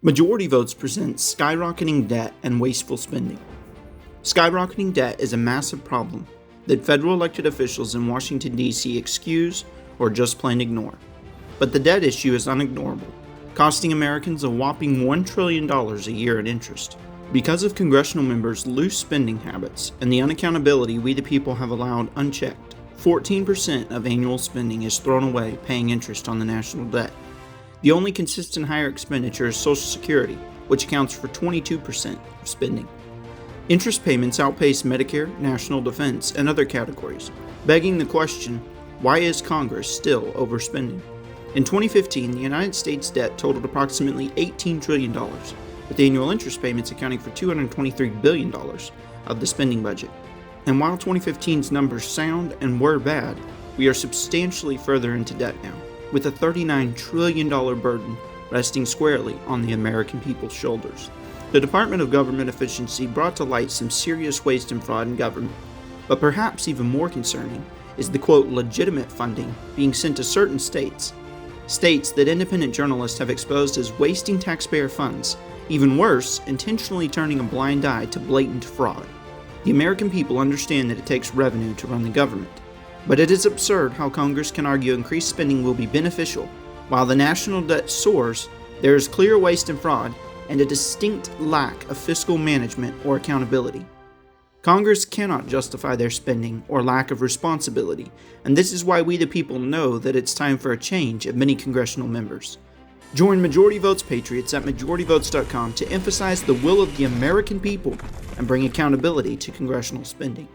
Majority Votes presents Skyrocketing Debt and Wasteful Spending. Skyrocketing debt is a massive problem that federal elected officials in Washington, D.C. excuse or just plain ignore. But the debt issue is unignorable, costing Americans a whopping $1 trillion a year in interest. Because of congressional members' loose spending habits and the unaccountability we the people have allowed unchecked, 14% of annual spending is thrown away paying interest on the national debt. The only consistent higher expenditure is Social Security, which accounts for 22% of spending. Interest payments outpace Medicare, national defense, and other categories, begging the question, why is Congress still overspending? In 2015, the United States debt totaled approximately $18 trillion, with annual interest payments accounting for $223 billion of the spending budget. And while 2015's numbers sound and were bad, we are substantially further into debt now, with a $39 trillion burden resting squarely on the American people's shoulders. The Department of Government Efficiency brought to light some serious waste and fraud in government, but perhaps even more concerning is the quote legitimate funding being sent to certain states that independent journalists have exposed as wasting taxpayer funds, even worse, intentionally turning a blind eye to blatant fraud. The American people understand that it takes revenue to run the government, but it is absurd how Congress can argue increased spending will be beneficial. While the national debt soars, there is clear waste and fraud and a distinct lack of fiscal management or accountability. Congress cannot justify their spending or lack of responsibility, and this is why we the people know that it's time for a change of many congressional members. Join Majority Votes Patriots at majorityvotes.com to emphasize the will of the American people and bring accountability to congressional spending.